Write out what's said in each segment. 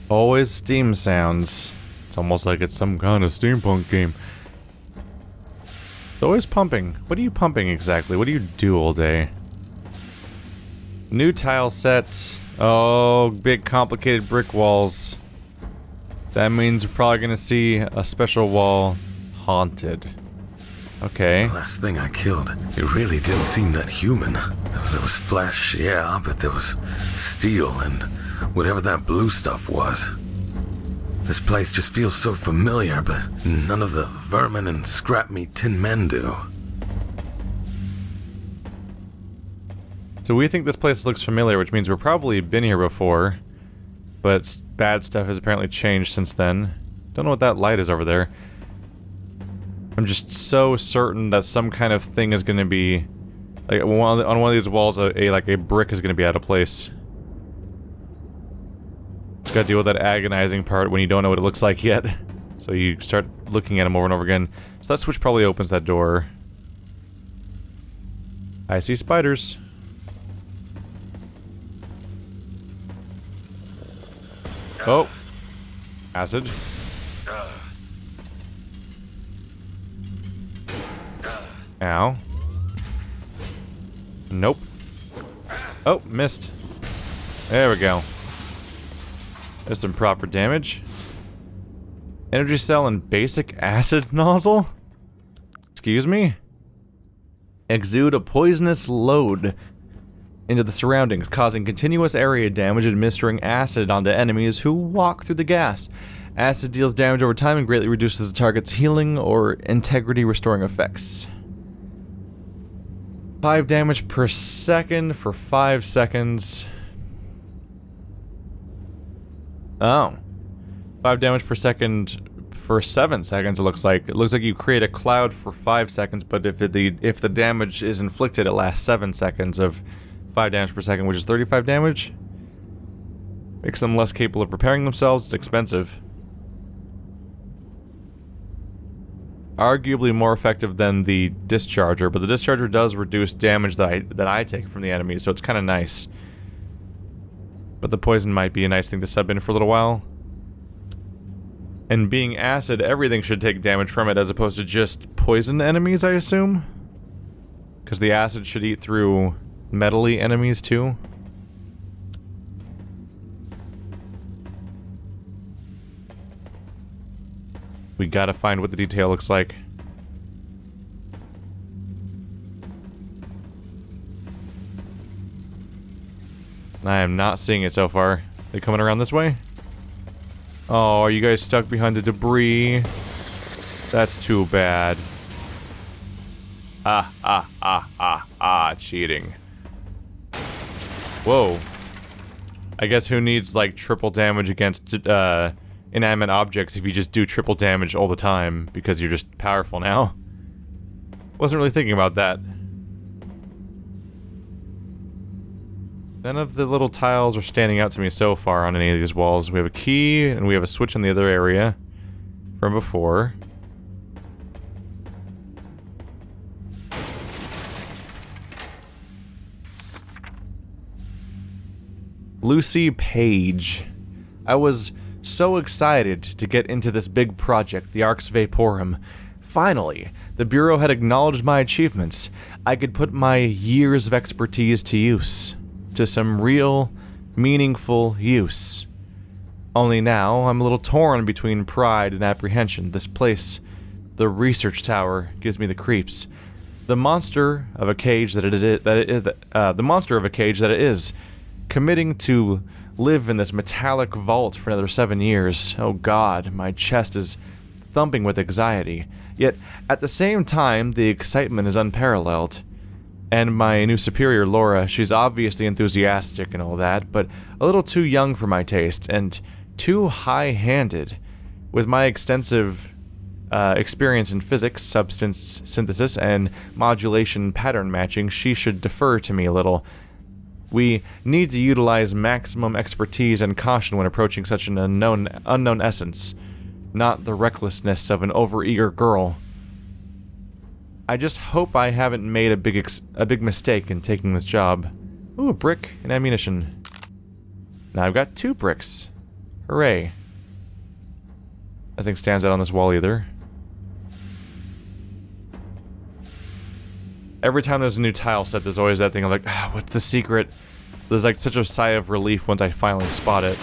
Always steam sounds. It's almost like it's some kind of steampunk game. It's always pumping. What are you pumping exactly? What do you do all day? New tile set. Oh, big complicated brick walls. That means we're probably gonna see a special wall haunted. Okay. The last thing I killed, it really didn't seem that human. There was flesh, yeah, but there was steel and whatever that blue stuff was. This place just feels so familiar, but none of the vermin and scrap meat tin men do. So we think this place looks familiar, which means we've probably been here before, but bad stuff has apparently changed since then. Don't know what that light is over there. I'm just so certain that some kind of thing is going to be, like, on one of these walls, a brick is going to be out of place. Just gotta deal with that agonizing part when you don't know what it looks like yet. So you start looking at them over and over again. So that switch probably opens that door. I see spiders. Oh. Acid. Ow. Nope. Oh, missed. There we go. There's some proper damage. Energy cell and basic acid nozzle? Excuse me? Exude a poisonous load into the surroundings, causing continuous area damage and administering acid onto enemies who walk through the gas. Acid deals damage over time and greatly reduces the target's healing or integrity restoring effects. 5 damage per second for 5 seconds. Oh. 5 damage per second for 7 seconds, it looks like. It looks like you create a cloud for 5 seconds, but if the damage is inflicted, it lasts 7 seconds of 5 damage per second, which is 35 damage. Makes them less capable of repairing themselves. It's expensive. Arguably more effective than the discharger, but the discharger does reduce damage that I take from the enemies, so it's kind of nice. But the poison might be a nice thing to sub in for a little while. And being acid, everything should take damage from it as opposed to just poison enemies, I assume? Because the acid should eat through metal-y enemies too. We gotta find what the detail looks like. I am not seeing it so far. They coming around this way? Oh, are you guys stuck behind the debris? That's too bad. Cheating. Whoa. I guess who needs, like, triple damage against, inanimate objects if you just do triple damage all the time, because you're just powerful now? Wasn't really thinking about that. None of the little tiles are standing out to me so far on any of these walls. We have a key, and we have a switch in the other area from before. Lucy Page. I was so excited to get into this big project, the Ark's Vaporum. Finally, the Bureau had acknowledged my achievements. I could put my years of expertise to use. To some real, meaningful use. Only now, I'm a little torn between pride and apprehension. This place, the research tower, gives me the creeps. The monster of a cage that it is, committing to live in this metallic vault for another 7 years. Oh God, my chest is thumping with anxiety. Yet, at the same time, the excitement is unparalleled. And my new superior, Laura, she's obviously enthusiastic and all that, but a little too young for my taste, and too high-handed. With my extensive experience in physics, substance synthesis, and modulation pattern matching, she should defer to me a little. We need to utilize maximum expertise and caution when approaching such an unknown essence, not the recklessness of an overeager girl. I just hope I haven't made a big mistake in taking this job. Ooh, a brick and ammunition. Now I've got 2 bricks. Hooray. Nothing stands out on this wall either. Every time there's a new tile set, there's always that thing of like, what's the secret? There's like such a sigh of relief once I finally spot it.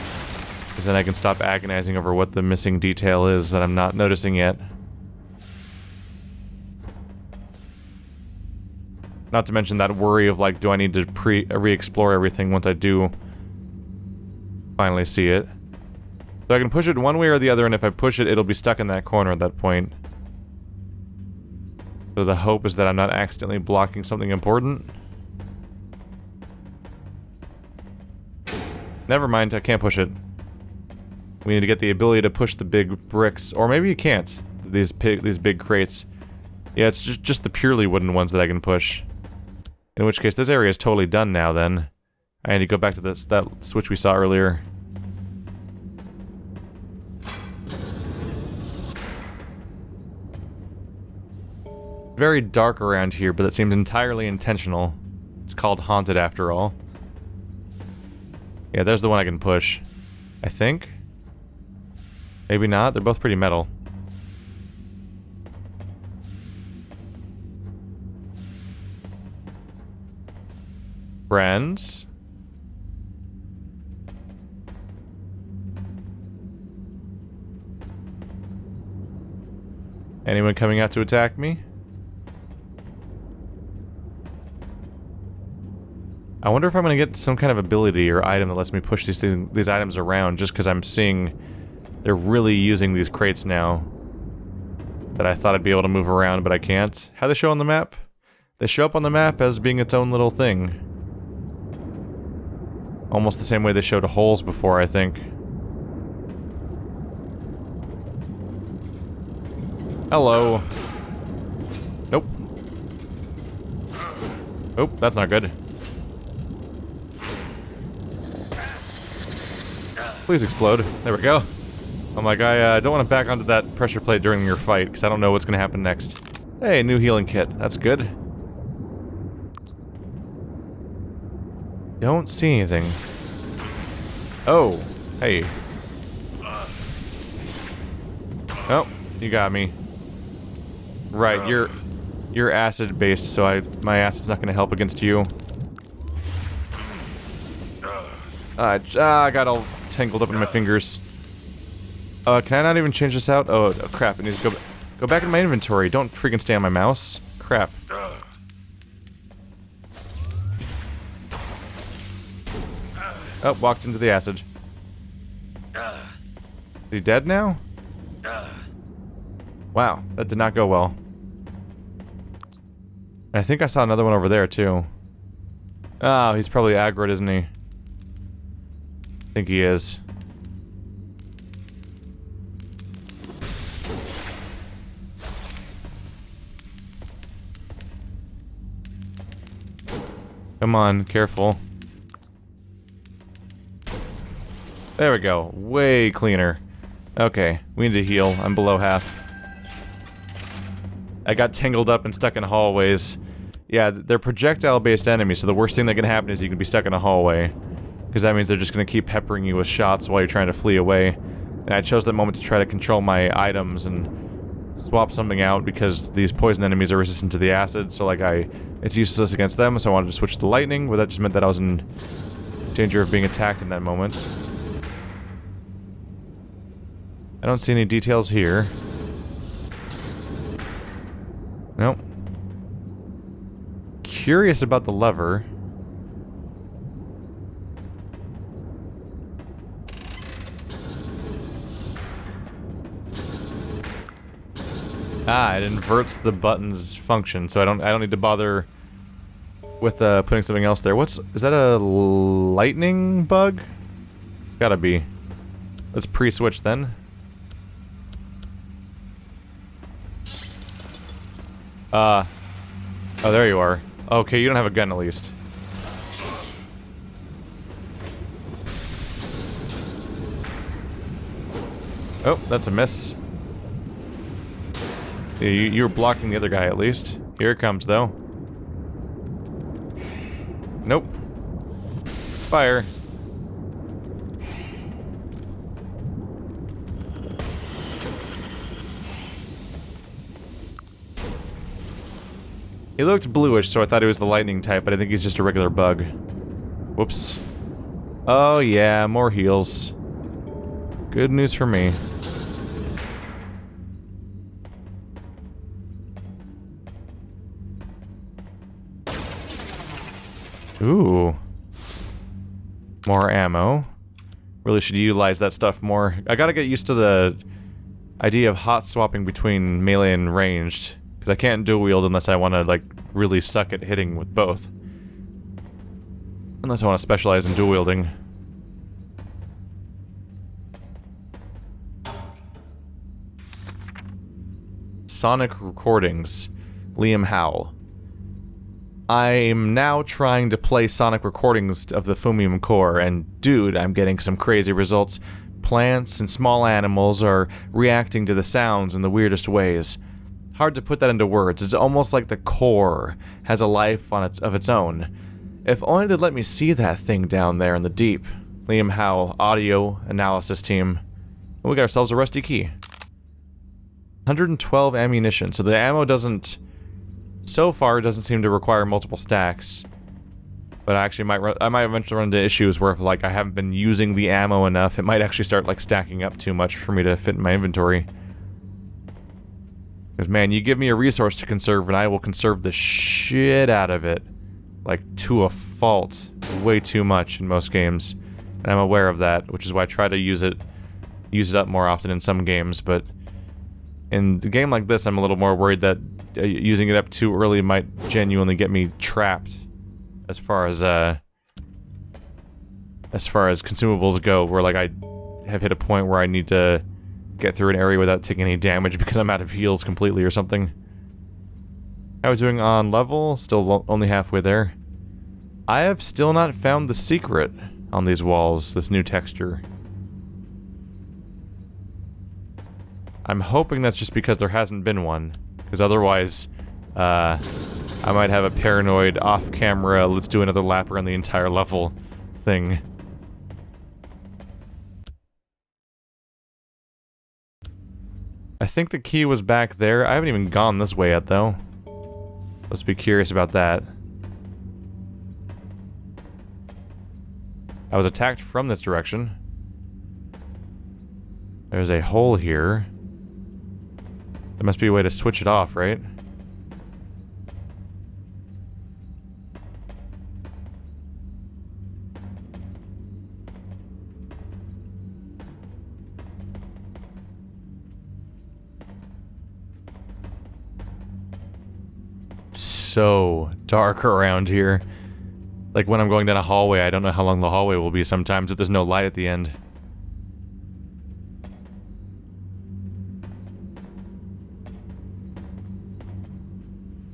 Because then I can stop agonizing over what the missing detail is that I'm not noticing yet. Not to mention that worry of like, do I need to re-explore everything once I do finally see it. So I can push it one way or the other, and if I push it, it'll be stuck in that corner at that point. So the hope is that I'm not accidentally blocking something important. Never mind, I can't push it. We need to get the ability to push the big bricks, or maybe you can't. These big crates. Yeah, it's just the purely wooden ones that I can push. In which case, this area is totally done now, then. I need to go back to that switch we saw earlier. Very dark around here, but that seems entirely intentional. It's called Haunted after all. Yeah, there's the one I can push. I think? Maybe not, they're both pretty metal. Friends? Anyone coming out to attack me? I wonder if I'm gonna get some kind of ability or item that lets me push these items around just because I'm seeing they're really using these crates now. That I thought I'd be able to move around, but I can't. How they show on the map? They show up on the map as being its own little thing. Almost the same way they showed holes before, I think. Hello. Nope. Oh, that's not good. Please explode. There we go. I'm like, I don't want to back onto that pressure plate during your fight, because I don't know what's going to happen next. Hey, new healing kit. That's good. Don't see anything. Oh, hey. Oh, you got me. Right, you're acid-based, so my acid's not going to help against you. I got all tangled up in my fingers. Can I not even change this out? Oh, crap, it needs to go back in my inventory. Don't freaking stay on my mouse. Crap. Oh, walked into the acid. Is he dead now? Wow, that did not go well. And I think I saw another one over there, too. Oh, he's probably aggroed, isn't he? I think he is. Come on, careful. There we go. Way cleaner. Okay, we need to heal. I'm below half. I got tangled up and stuck in hallways. Yeah, they're projectile-based enemies, so the worst thing that can happen is you can be stuck in a hallway. Because that means they're just going to keep peppering you with shots while you're trying to flee away. And I chose that moment to try to control my items and swap something out because these poison enemies are resistant to the acid, so like it's useless against them, so I wanted to switch to lightning, but that just meant that I was in danger of being attacked in that moment. I don't see any details here. Nope. Curious about the lever. Ah, it inverts the button's function, so I don't need to bother with putting something else there. Is that a lightning bug? It's gotta be. Let's pre-switch then. Oh, there you are. Okay, you don't have a gun at least. Oh, that's a miss. You were blocking the other guy at least. Here it comes, though. Nope. Fire. He looked bluish, so I thought he was the lightning type, but I think he's just a regular bug. Whoops. Oh yeah, more heals. Good news for me. Ooh. More ammo. Really should utilize that stuff more. I gotta get used to the idea of hot swapping between melee and ranged. Because I can't dual wield unless I want to, like, really suck at hitting with both. Unless I want to specialize in dual wielding. Sonic recordings. Liam Howell. I'm now trying to play Sonic recordings of the Fumium core, and dude, I'm getting some crazy results. Plants and small animals are reacting to the sounds in the weirdest ways. Hard to put that into words. It's almost like the core has a life of its own. If only they'd let me see that thing down there in the deep. Liam Howell, audio analysis team. And we got ourselves a rusty key. 112 ammunition, so the ammo doesn't... So far, it doesn't seem to require multiple stacks. But I actually I might eventually run into issues where if, like, I haven't been using the ammo enough, it might actually start, like, stacking up too much for me to fit in my inventory. Because, man, you give me a resource to conserve, and I will conserve the shit out of it. Like, to a fault. Way too much in most games. And I'm aware of that, which is why I try to use it up more often in some games, but... in a game like this, I'm a little more worried that using it up too early might genuinely get me trapped. As far as consumables go, where, like, I have hit a point where I need to get through an area without taking any damage because I'm out of heals completely or something. How are we doing on level? Still only halfway there. I have still not found the secret on these walls, this new texture. I'm hoping that's just because there hasn't been one, because otherwise, I might have a paranoid off-camera, let's do another lap around the entire level thing. I think the key was back there. I haven't even gone this way yet, though. Let's be curious about that. I was attacked from this direction. There's a hole here. There must be a way to switch it off, right? So dark around here. Like when I'm going down a hallway, I don't know how long the hallway will be sometimes if there's no light at the end.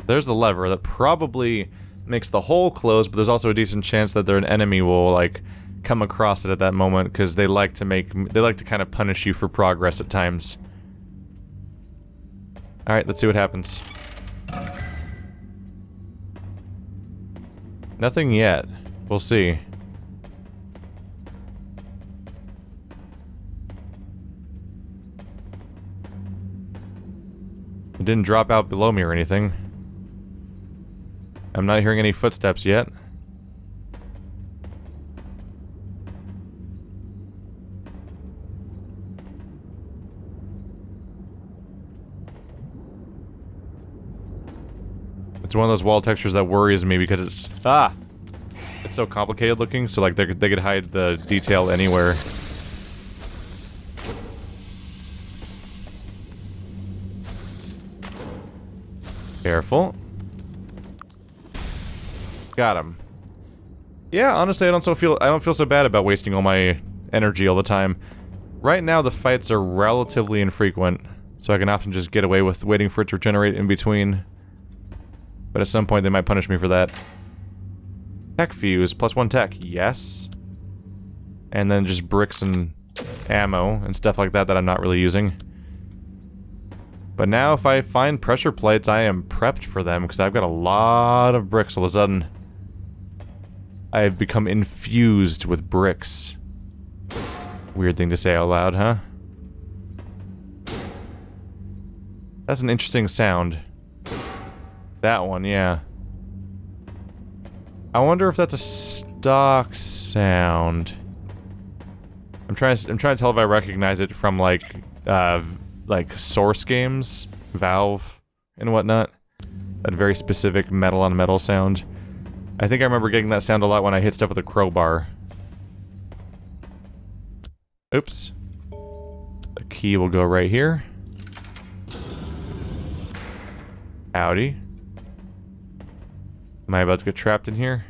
There's the lever that probably makes the hole close, but there's also a decent chance that an enemy will, like, come across it at that moment, because they like to kind of punish you for progress at times. Alright, let's see what happens. Nothing yet. We'll see. It didn't drop out below me or anything. I'm not hearing any footsteps yet. It's one of those wall textures that worries me because it's... Ah! It's so complicated looking, so like they could hide the detail anywhere. Careful. Got him. Yeah, honestly, I don't feel so bad about wasting all my energy all the time. Right now, the fights are relatively infrequent, so I can often just get away with waiting for it to regenerate in between. But at some point, they might punish me for that. Tech fuse, +1 tech, yes. And then just bricks and ammo and stuff like that that I'm not really using. But now if I find pressure plates, I am prepped for them, because I've got a lot of bricks all of a sudden. I've become infused with bricks. Weird thing to say out loud, huh? That's an interesting sound. That one, yeah. I wonder if that's a stock sound. I'm trying to tell if I recognize it from like Source games, Valve, and whatnot. That very specific metal on metal sound. I think I remember getting that sound a lot when I hit stuff with a crowbar. Oops. The key will go right here. Howdy. Am I about to get trapped in here?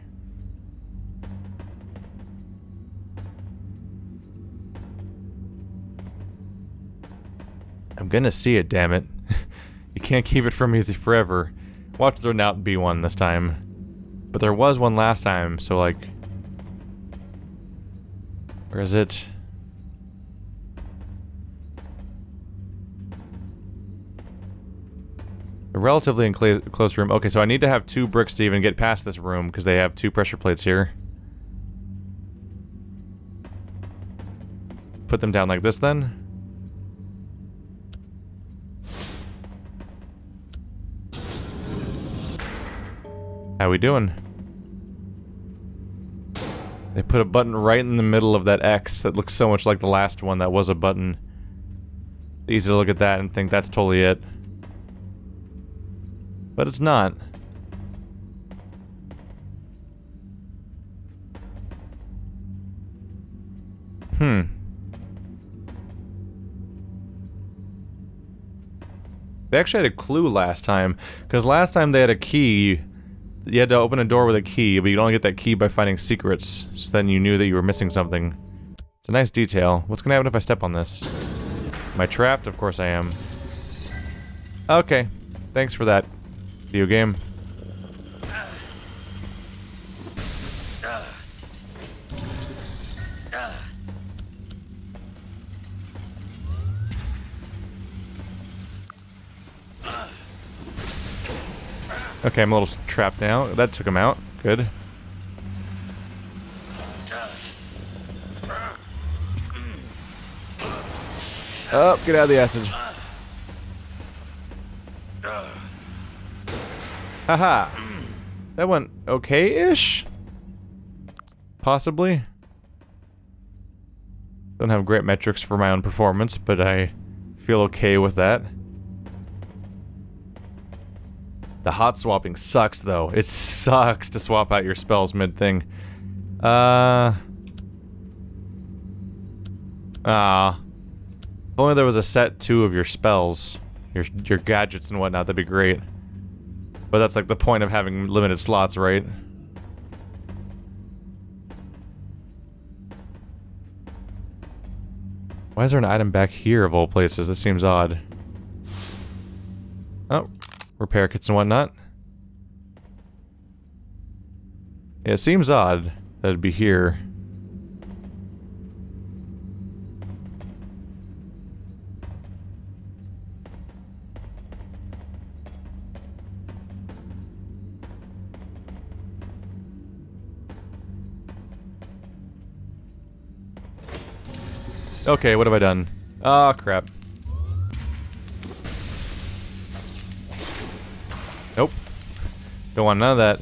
I'm gonna see it, damn it. You can't keep it from me forever. Watch there not be one this time. But there was one last time, so like... Where is it? A relatively enclosed room. Okay, so I need to have 2 bricks to even get past this room, because they have 2 pressure plates here. Put them down like this, then. How we doing? They put a button right in the middle of that X that looks so much like the last one that was a button. Easy to look at that and think that's totally it. But it's not. They actually had a clue last time, because last time they had a key. You had to open a door with a key, but you'd only get that key by finding secrets, so then you knew that you were missing something. It's a nice detail. What's gonna happen if I step on this? Am I trapped? Of course I am. Okay. Thanks for that, video game. Okay, I'm a little trapped now. That took him out. Good. Oh, get out of the acid. Haha. That went okay-ish? Possibly. Don't have great metrics for my own performance, but I feel okay with that. The hot swapping sucks, though. It sucks to swap out your spells mid-thing. If only there was a set 2 of your spells. Your gadgets and whatnot, that'd be great. But that's like the point of having limited slots, right? Why is there an item back here of all places? This seems odd. Oh. Repair kits and whatnot. Yeah, it seems odd that it'd be here. Okay, what have I done? Oh, crap. Nope. Don't want none of that.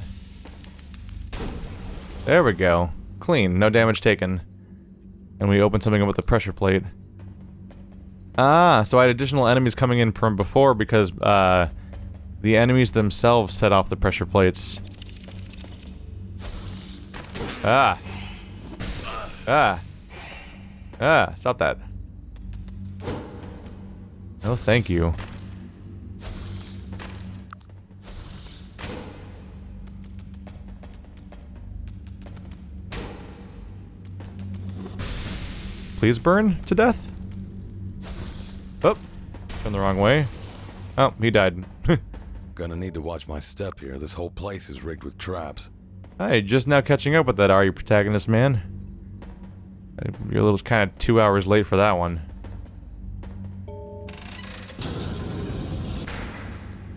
There we go. Clean. No damage taken. And we open something up with the pressure plate. Ah, so I had additional enemies coming in from before because, the enemies themselves set off the pressure plates. Ah. Ah. Ah, stop that. No, thank you. Please burn to death? Oh, turned the wrong way. Oh, he died. Gonna need to watch my step here. This whole place is rigged with traps. Hi, just now catching up with that, are you, protagonist man? You're a little kind of 2 hours late for that one.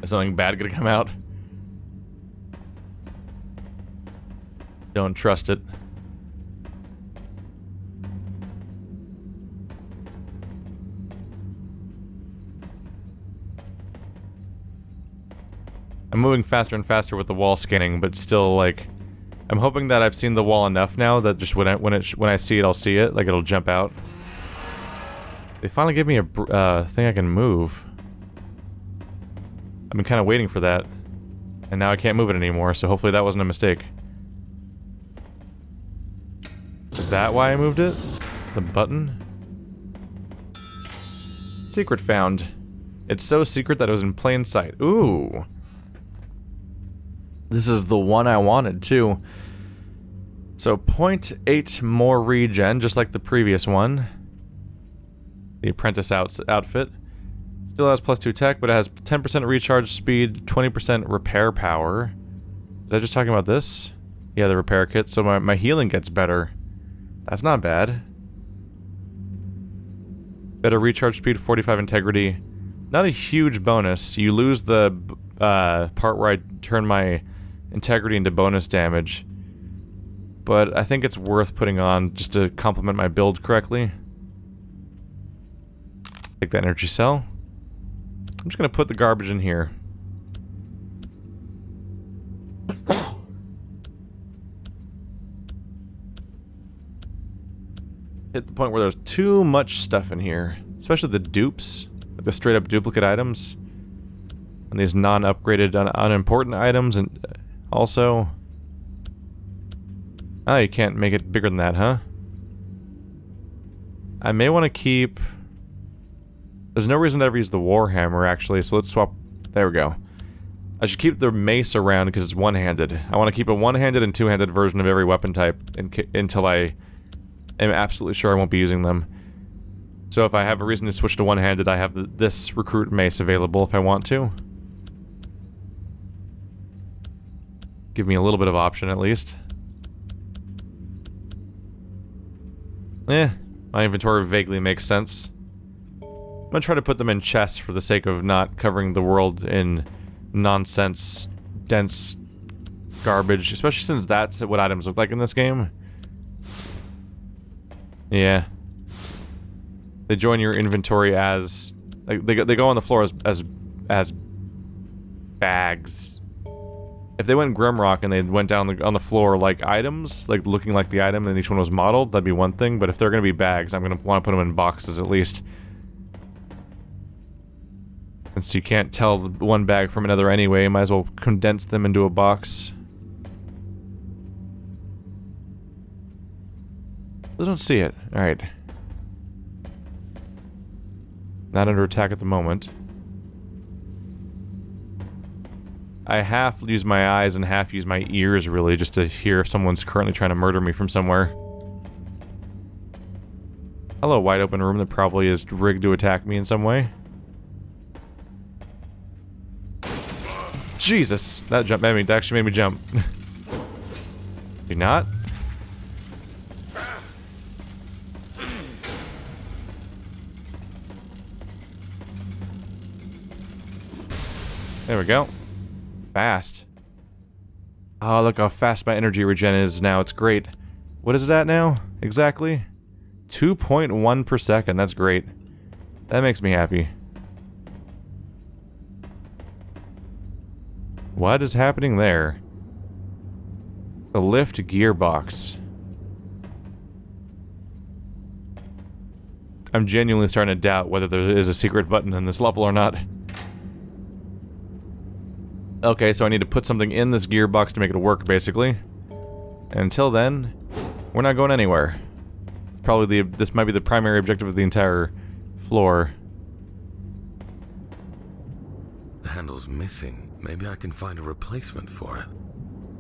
Is something bad gonna come out? Don't trust it. I'm moving faster and faster with the wall scanning, but still, like, I'm hoping that I've seen the wall enough now that just when I see it, I'll see it. Like, it'll jump out. They finally gave me a thing I can move. I've been kind of waiting for that. And now I can't move it anymore, so hopefully that wasn't a mistake. Is that why I moved it? The button? Secret found. It's so secret that it was in plain sight. Ooh. This is the one I wanted, too. So 0.8 more regen, just like the previous one. The apprentice outfit. Still has +2 tech, but it has 10% recharge speed, 20% repair power. Was I just talking about this? Yeah, the repair kit. So my healing gets better. That's not bad. Better recharge speed, 45 integrity. Not a huge bonus. You lose the part where I turn my integrity into bonus damage. But I think it's worth putting on just to complement my build correctly. Take that energy cell. I'm just gonna put the garbage in here. Hit the point where there's too much stuff in here. Especially the dupes. Like the straight up duplicate items. And these non-upgraded, unimportant items, and also... Oh, you can't make it bigger than that, huh? I may want to keep... There's no reason to ever use the Warhammer, actually, so let's swap... There we go. I should keep the mace around because it's one-handed. I want to keep a one-handed and two-handed version of every weapon type until I am absolutely sure I won't be using them. So if I have a reason to switch to one-handed, I have this recruit mace available if I want to. Give me a little bit of option, at least. My inventory vaguely makes sense. I'm gonna try to put them in chests for the sake of not covering the world in nonsense, dense garbage, especially since that's what items look like in this game. Yeah. They join your inventory as... Like, they go on the floor as bags. If they went Grimrock and they went down on the floor like items, like looking like the item and each one was modeled, that'd be one thing, but if they're gonna be bags, I'm gonna want to put them in boxes at least. And so you can't tell one bag from another anyway, might as well condense them into a box. I don't see it. Alright. Not under attack at the moment. I half use my eyes and half use my ears, really, just to hear if someone's currently trying to murder me from somewhere. Hello, wide open room that probably is rigged to attack me in some way. Jesus! That actually made me jump. Maybe not? There we go. Fast. Oh, look how fast my energy regen is now. It's great. What is it at now? Exactly? 2.1 per second. That's great. That makes me happy. What is happening there? The lift gearbox. I'm genuinely starting to doubt whether there is a secret button in this level or not. Okay, so I need to put something in this gearbox to make it work, basically. And until then, we're not going anywhere. It's probably this might be the primary objective of the entire floor. The handle's missing. Maybe I can find a replacement for it.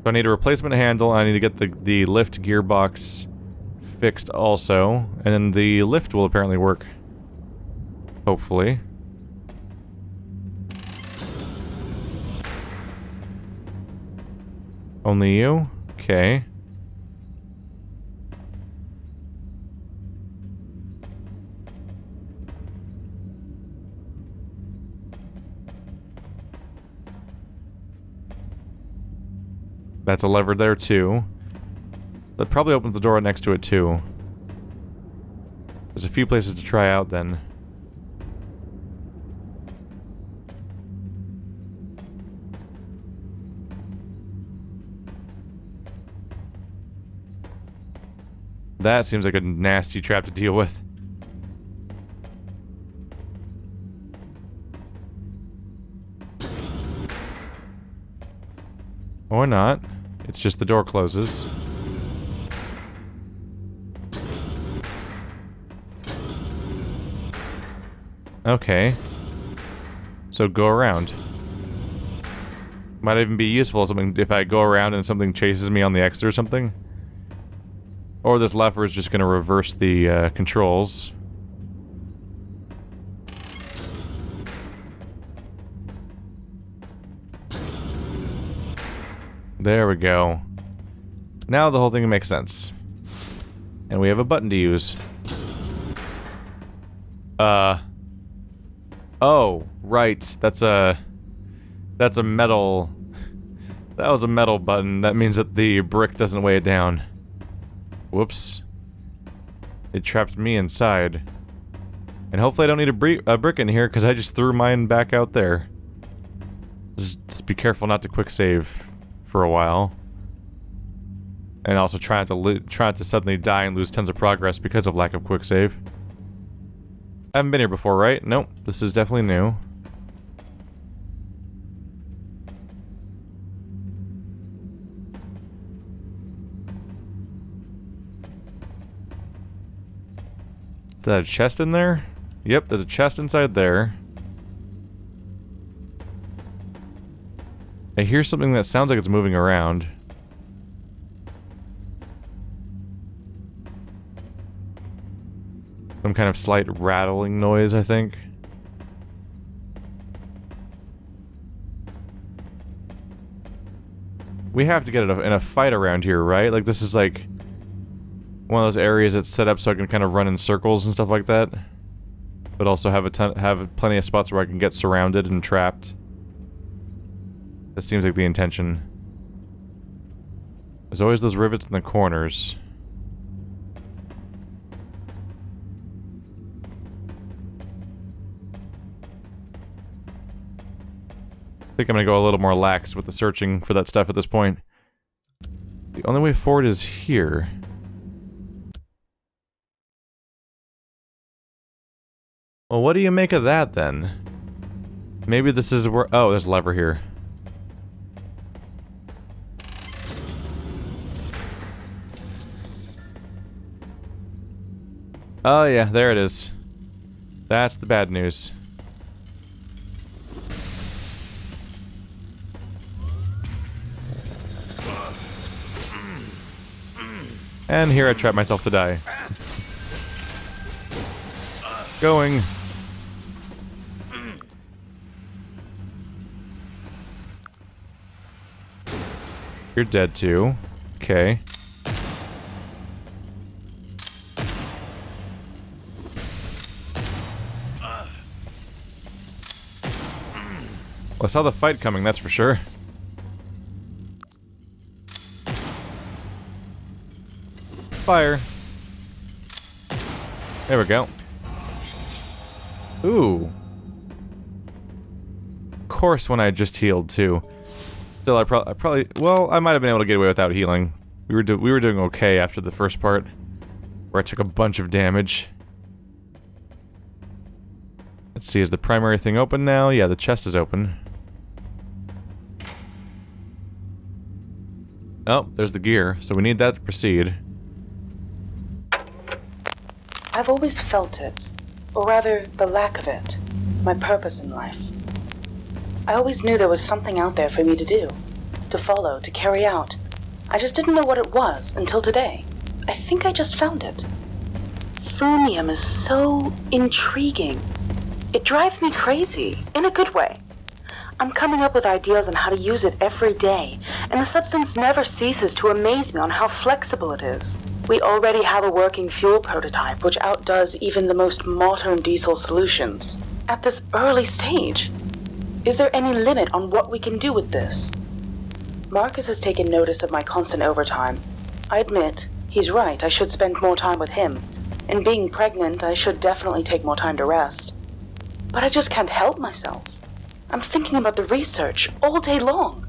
So I need a replacement handle, I need to get the lift gearbox fixed also, and then the lift will apparently work. Hopefully. Only you? Okay. That's a lever there too. That probably opens the door next to it too. There's a few places to try out then. That seems like a nasty trap to deal with. Or not. It's just the door closes. Okay. So go around. Might even be useful if I go around and something chases me on the exit or something. Or this lever is just going to reverse the controls. There we go. Now the whole thing makes sense. And we have a button to use. Oh, right. That's a metal... That was a metal button. That means that the brick doesn't weigh it down. Whoops. It trapped me inside. And hopefully I don't need a brick in here, because I just threw mine back out there. Just be careful not to quick save for a while. And also try not to suddenly die and lose tons of progress because of lack of quick save. I haven't been here before, right? Nope. This is definitely new. Is that a chest in there? Yep, there's a chest inside there. I hear something that sounds like it's moving around. Some kind of slight rattling noise, I think. We have to get it in a fight around here, right? Like, this is like one of those areas that's set up so I can kind of run in circles and stuff like that. But also have plenty of spots where I can get surrounded and trapped. That seems like the intention. There's always those rivets in the corners. I think I'm gonna go a little more lax with the searching for that stuff at this point. The only way forward is here. Well, what do you make of that, then? Maybe this is where... Oh, there's a lever here. Oh, yeah, there it is. That's the bad news. And here I trap myself to die. Going. You're dead too. Okay. Well, I saw the fight coming, that's for sure. Fire. There we go. Ooh. Of course, when I just healed too. Still, I probably. Well, I might have been able to get away without healing. We were doing okay after the first part, where I took a bunch of damage. Let's see, is the primary thing open now? Yeah, the chest is open. Oh, there's the gear, so we need that to proceed. I've always felt it, or rather, the lack of it, my purpose in life. I always knew there was something out there for me to do, to follow, to carry out. I just didn't know what it was until today. I think I just found it. Thumium is so intriguing. It drives me crazy, in a good way. I'm coming up with ideas on how to use it every day, and the substance never ceases to amaze me on how flexible it is. We already have a working fuel prototype which outdoes even the most modern diesel solutions. At this early stage, is there any limit on what we can do with this? Marcus has taken notice of my constant overtime. I admit, he's right, I should spend more time with him. And being pregnant, I should definitely take more time to rest. But I just can't help myself. I'm thinking about the research all day long.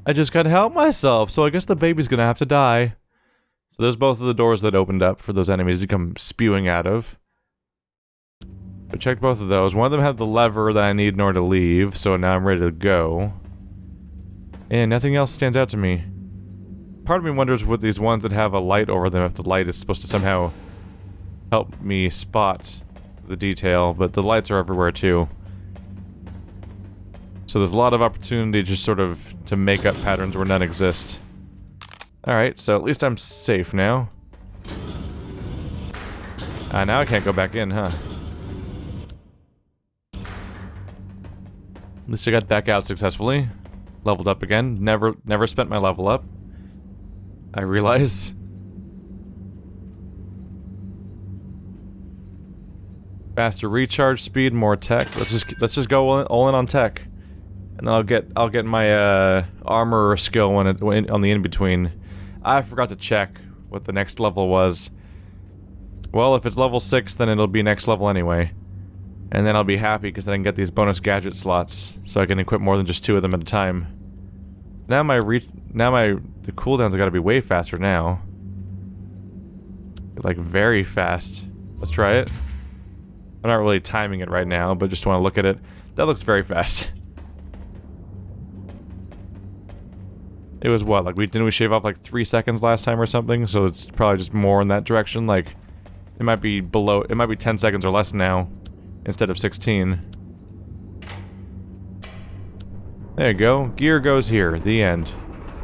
I just can't help myself, so I guess the baby's gonna have to die. So there's both of the doors that opened up for those enemies to come spewing out of. I checked both of those. One of them had the lever that I need in order to leave, so now I'm ready to go. And nothing else stands out to me. Part of me wonders with these ones that have a light over them, if the light is supposed to somehow help me spot the detail, but the lights are everywhere too. So there's a lot of opportunity just sort of to make up patterns where none exist. Alright, so at least I'm safe now. Now I can't go back in, huh? At least I got back out successfully. Leveled up again. Never spent my level up. I realize. Faster recharge speed, more tech. Let's just go all in on tech, and then I'll get my armor skill on the in between. I forgot to check what the next level was. Well, if it's level 6, then it'll be next level anyway, and then I'll be happy because then I can get these bonus gadget slots, so I can equip more than just 2 of them at a time. Now the cooldowns have got to be way faster now. Like very fast. Let's try it. I'm not really timing it right now, but just want to look at it. That looks very fast. It was what, like didn't we shave off like 3 seconds last time or something? So it's probably just more in that direction. Like it might be 10 seconds or less now instead of 16. There you go. Gear goes here. The end.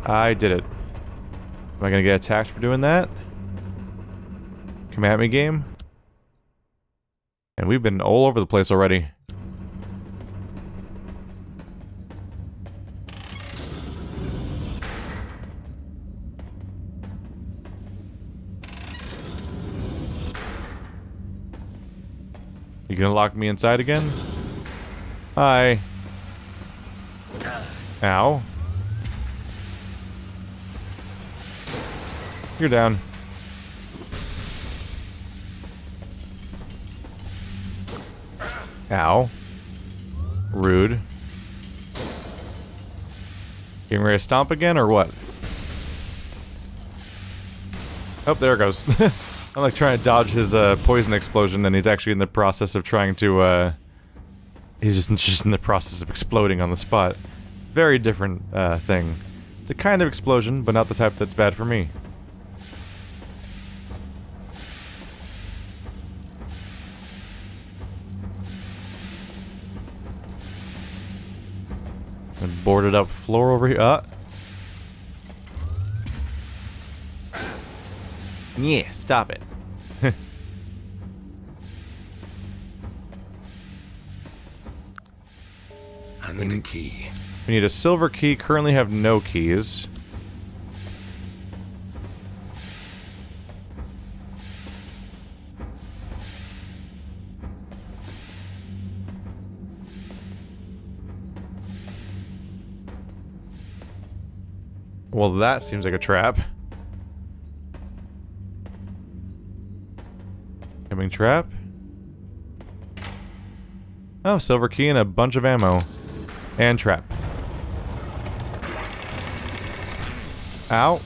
I did it. Am I gonna get attacked for doing that? Come at me, game. And we've been all over the place already. You gonna lock me inside again? Hi. Ow. You're down. Ow. Rude. Getting ready to stomp again, or what? Oh, there it goes. I'm like trying to dodge his poison explosion, and he's actually in the process of trying to, he's just in the process of exploding on the spot. Very different thing. It's a kind of explosion, but not the type that's bad for me. And boarded up floor over here. Yeah, stop it. I need a key. We need a silver key. Currently have no keys. Well, that seems like a trap. Coming trap. Oh, silver key and a bunch of ammo. And trap. Ow.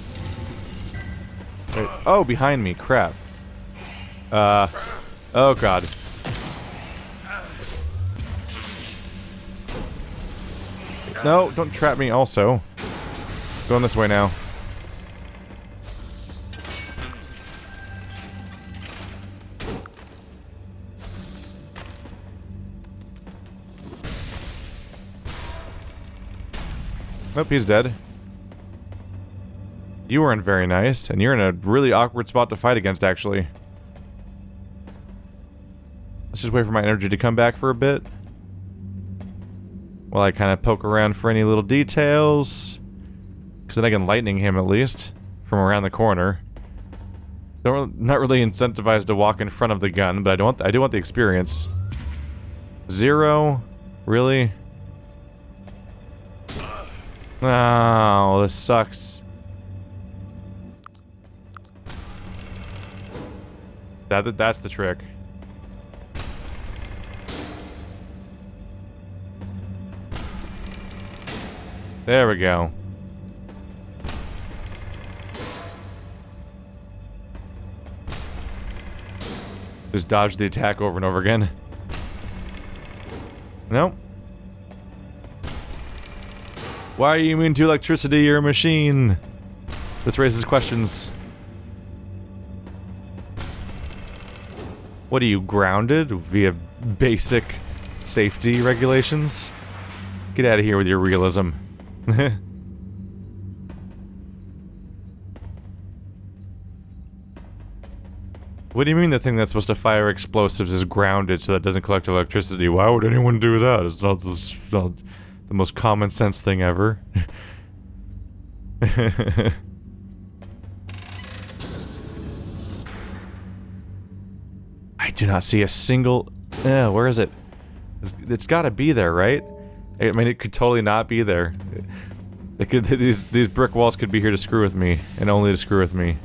Wait. Oh, behind me. Crap. Oh god. No, don't trap me also. Going this way now. Nope, he's dead. You weren't very nice, and you're in a really awkward spot to fight against, actually. Let's just wait for my energy to come back for a bit. While I kind of poke around for any little details. Because then I can lightning him, at least, from around the corner. Not really incentivized to walk in front of the gun, but I do want the experience. 0? Really? Oh, this sucks. That's the trick. There we go. Just dodge the attack over and over again. Nope. Why are you immune to electricity? You're a machine. This raises questions. What are you, grounded via basic safety regulations? Get out of here with your realism. What do you mean the thing that's supposed to fire explosives is grounded so that it doesn't collect electricity? Why would anyone do that? It's not the most common sense thing ever. I do not see a single... where is it? It's gotta be there, right? I mean, it could totally not be there. These brick walls could be here to screw with me, and only to screw with me.